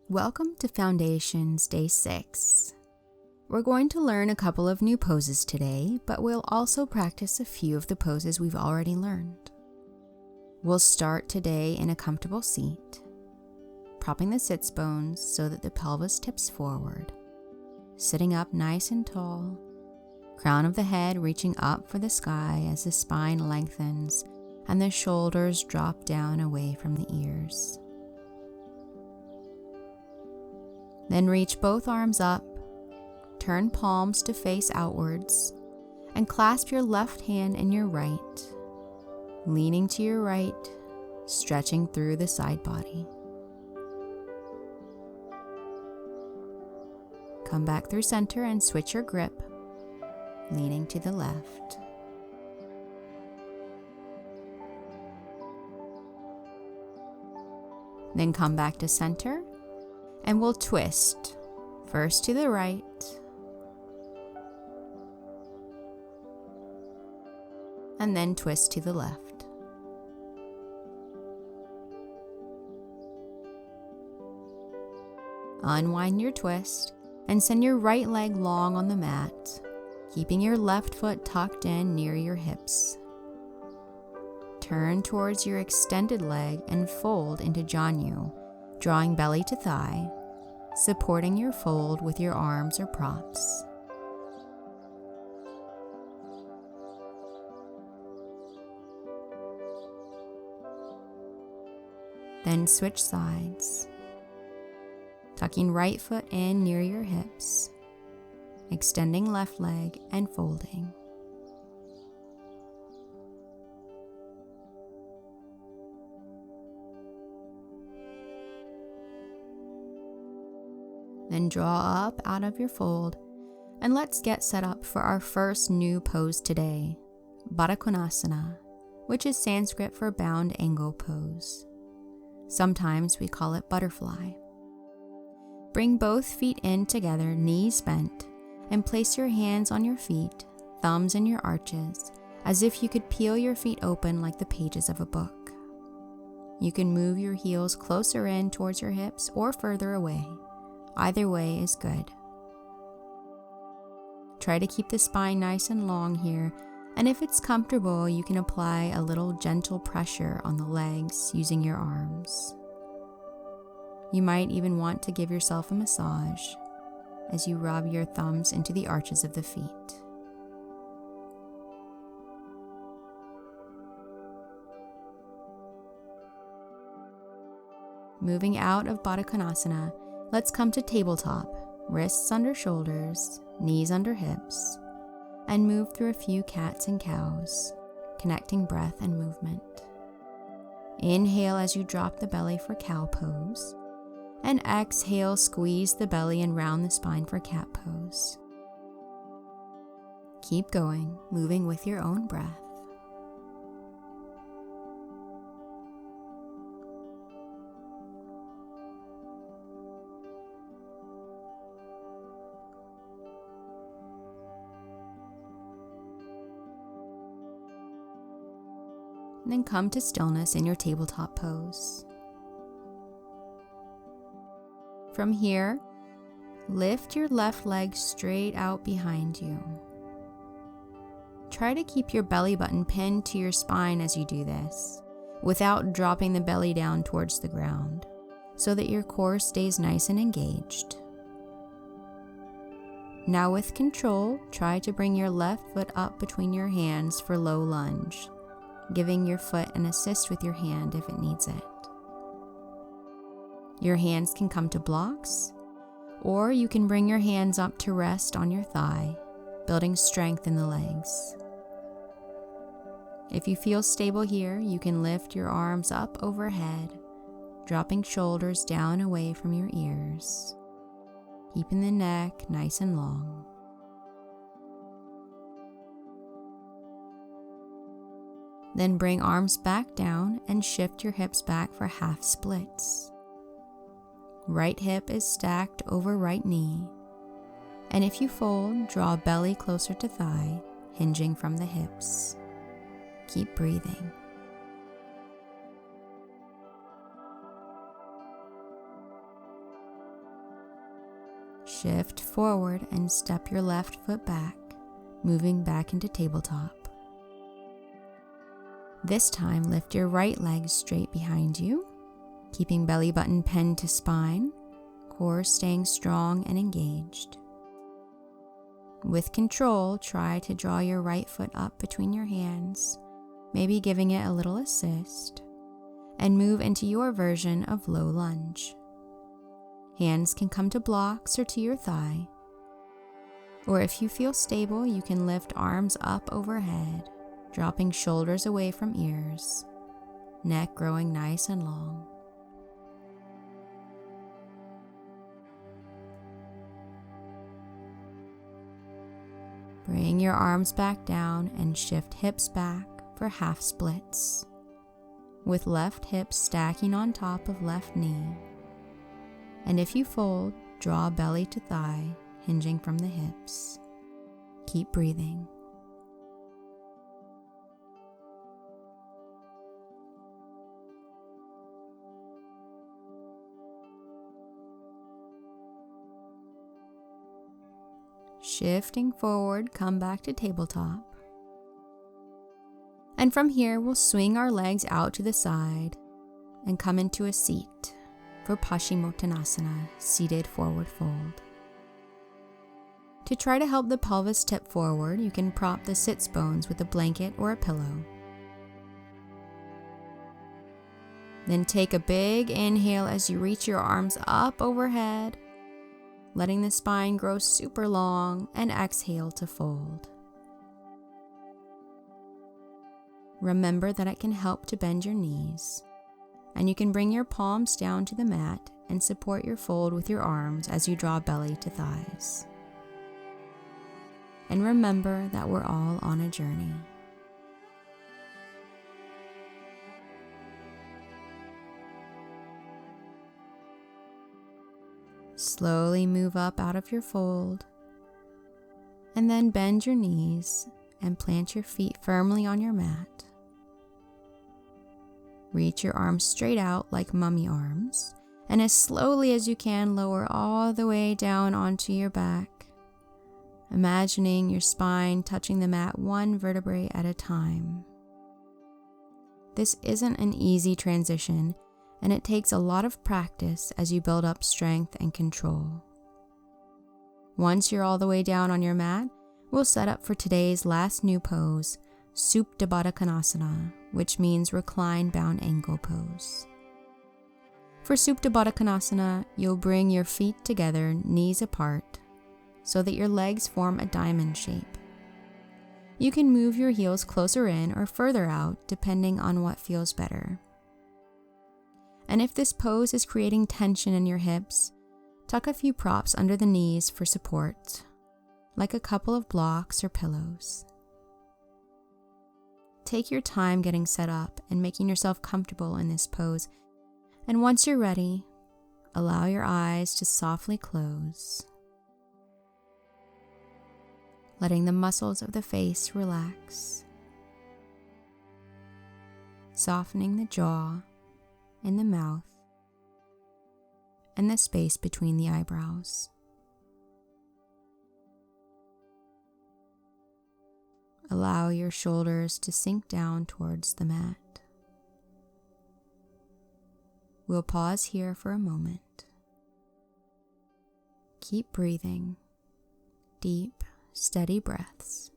Welcome to Foundations Day 6. We're going to learn a couple of new poses today, but we'll also practice a few of the poses we've already learned. We'll start today in a comfortable seat, propping the sits bones so that the pelvis tips forward, sitting up nice and tall, crown of the head reaching up for the sky as the spine lengthens and the shoulders drop down away from the ears. Then reach both arms up, turn palms to face outwards, and clasp your left hand in your right, leaning to your right, stretching through the side body. Come back through center and switch your grip, leaning to the left. Then come back to center, and we'll twist, first to the right, and then twist to the left. Unwind your twist and send your right leg long on the mat, keeping your left foot tucked in near your hips. Turn towards your extended leg and fold into Janu, drawing belly to thigh, supporting your fold with your arms or props. Then switch sides, tucking right foot in near your hips, extending left leg and folding. Then draw up out of your fold, and let's get set up for our first new pose today, Badda Konasana, which is Sanskrit for bound angle pose. Sometimes we call it butterfly. Bring both feet in together, knees bent, and place your hands on your feet, thumbs in your arches, as if you could peel your feet open like the pages of a book. You can move your heels closer in towards your hips or further away. Either way is good. Try to keep the spine nice and long here, and if it's comfortable, you can apply a little gentle pressure on the legs using your arms. You might even want to give yourself a massage as you rub your thumbs into the arches of the feet. Moving out of Badda Konasana, let's come to tabletop, wrists under shoulders, knees under hips, and move through a few cats and cows, connecting breath and movement. Inhale as you drop the belly for cow pose, and exhale, squeeze the belly and round the spine for cat pose. Keep going, moving with your own breath. Then come to stillness in your tabletop pose. From here, lift your left leg straight out behind you. Try to keep your belly button pinned to your spine as you do this, without dropping the belly down towards the ground, so that your core stays nice and engaged. Now with control, try to bring your left foot up between your hands for low lunge, giving your foot an assist with your hand if it needs it. Your hands can come to blocks, or you can bring your hands up to rest on your thigh, building strength in the legs. If you feel stable here, you can lift your arms up overhead, dropping shoulders down away from your ears, keeping the neck nice and long. Then bring arms back down and shift your hips back for half splits. Right hip is stacked over right knee, and if you fold, draw belly closer to thigh, hinging from the hips. Keep breathing. Shift forward and step your left foot back, moving back into tabletop. This time, lift your right leg straight behind you, keeping belly button pinned to spine, core staying strong and engaged. With control, try to draw your right foot up between your hands, maybe giving it a little assist, and move into your version of low lunge. Hands can come to blocks or to your thigh, or if you feel stable, you can lift arms up overhead, dropping shoulders away from ears, neck growing nice and long. Bring your arms back down and shift hips back for half splits, with left hip stacking on top of left knee. And if you fold, draw belly to thigh, hinging from the hips. Keep breathing. Shifting forward, come back to tabletop. And from here, we'll swing our legs out to the side and come into a seat for Paschimottanasana, seated forward fold. To try to help the pelvis tip forward, you can prop the sits bones with a blanket or a pillow. Then take a big inhale as you reach your arms up overhead, letting the spine grow super long, and exhale to fold. Remember that it can help to bend your knees, and you can bring your palms down to the mat and support your fold with your arms as you draw belly to thighs. And remember that we're all on a journey. Slowly move up out of your fold, and then bend your knees and plant your feet firmly on your mat. Reach your arms straight out like mummy arms, and as slowly as you can, lower all the way down onto your back, imagining your spine touching the mat one vertebrae at a time. This isn't an easy transition, and it takes a lot of practice as you build up strength and control. Once you're all the way down on your mat, we'll set up for today's last new pose, Supta Badda Konasana, which means recline bound angle pose. For Supta Badda Konasana, you'll bring your feet together, knees apart, so that your legs form a diamond shape. You can move your heels closer in or further out, depending on what feels better. And if this pose is creating tension in your hips, tuck a few props under the knees for support, like a couple of blocks or pillows. Take your time getting set up and making yourself comfortable in this pose, and once you're ready, allow your eyes to softly close, letting the muscles of the face relax, softening the jaw and the mouth and the space between the eyebrows. Allow your shoulders to sink down towards the mat. We'll pause here for a moment. Keep breathing, deep, steady breaths.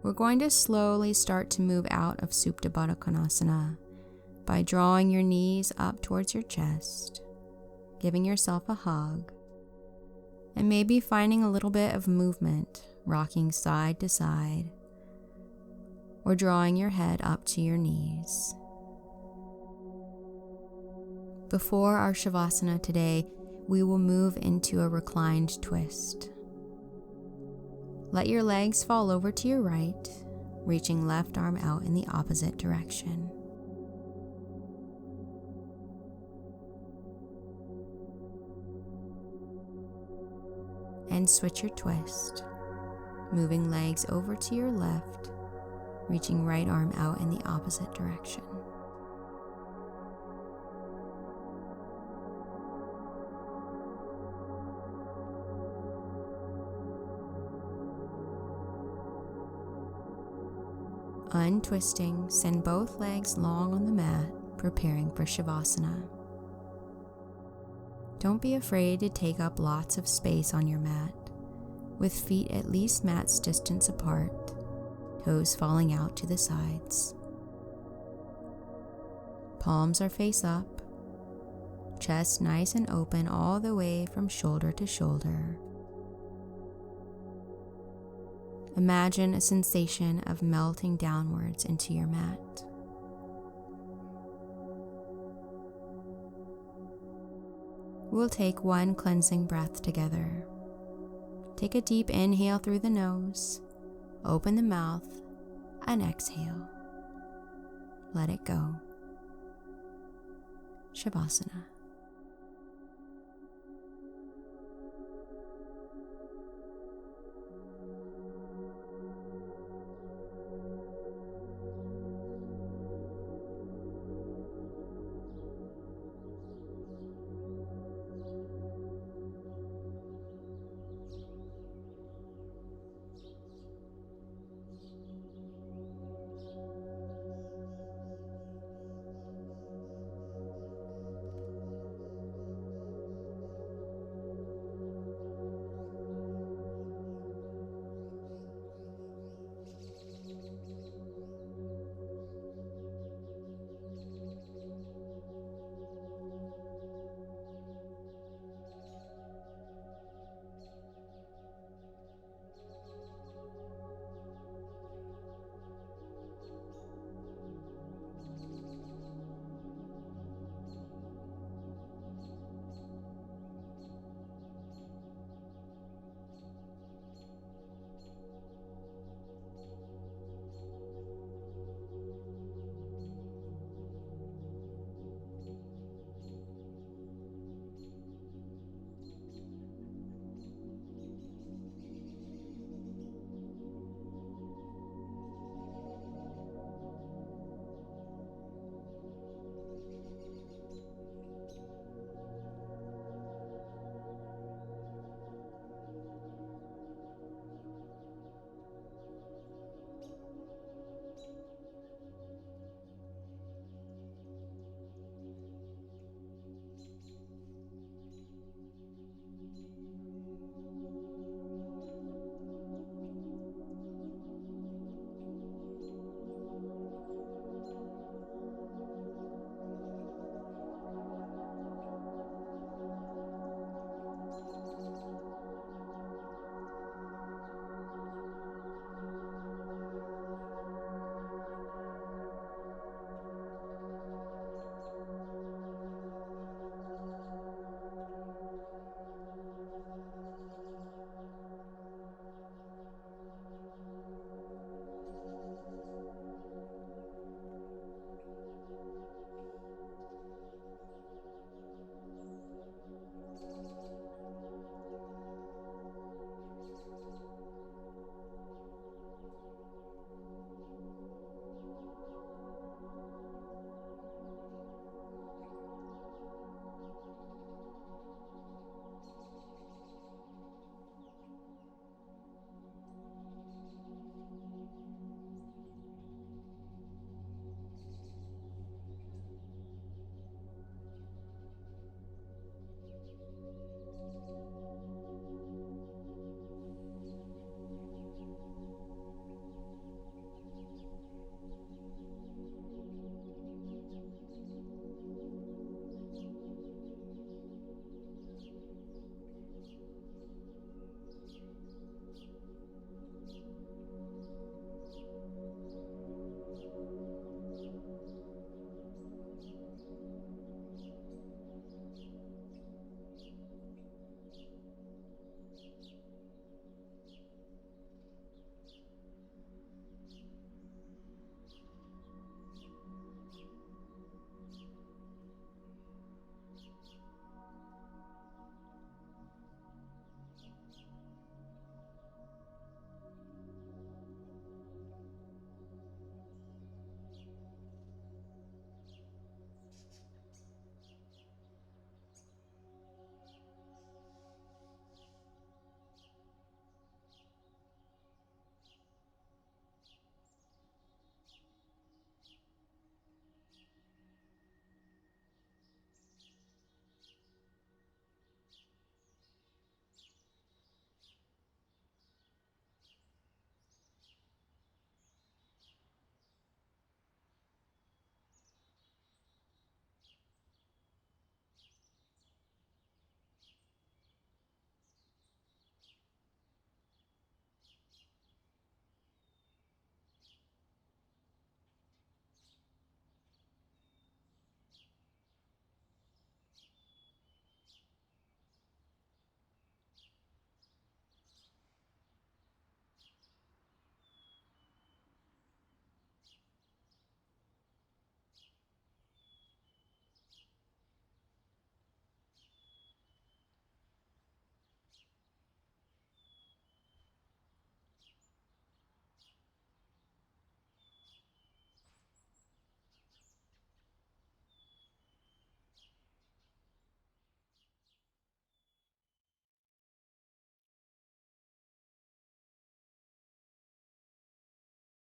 We're going to slowly start to move out of Supta Badda Konasana by drawing your knees up towards your chest, giving yourself a hug, and maybe finding a little bit of movement, rocking side to side, or drawing your head up to your knees. Before our Shavasana today, we will move into a reclined twist. Let your legs fall over to your right, reaching left arm out in the opposite direction. and switch your twist, moving legs over to your left, reaching right arm out in the opposite direction. Untwisting, send both legs long on the mat, preparing for Shavasana. Don't be afraid to take up lots of space on your mat, with feet at least mat's distance apart, toes falling out to the sides. Palms are face up, chest nice and open all the way from shoulder to shoulder. Imagine a sensation of melting downwards into your mat. We'll take one cleansing breath together. Take a deep inhale through the nose, open the mouth, and exhale. Let it go. Shavasana.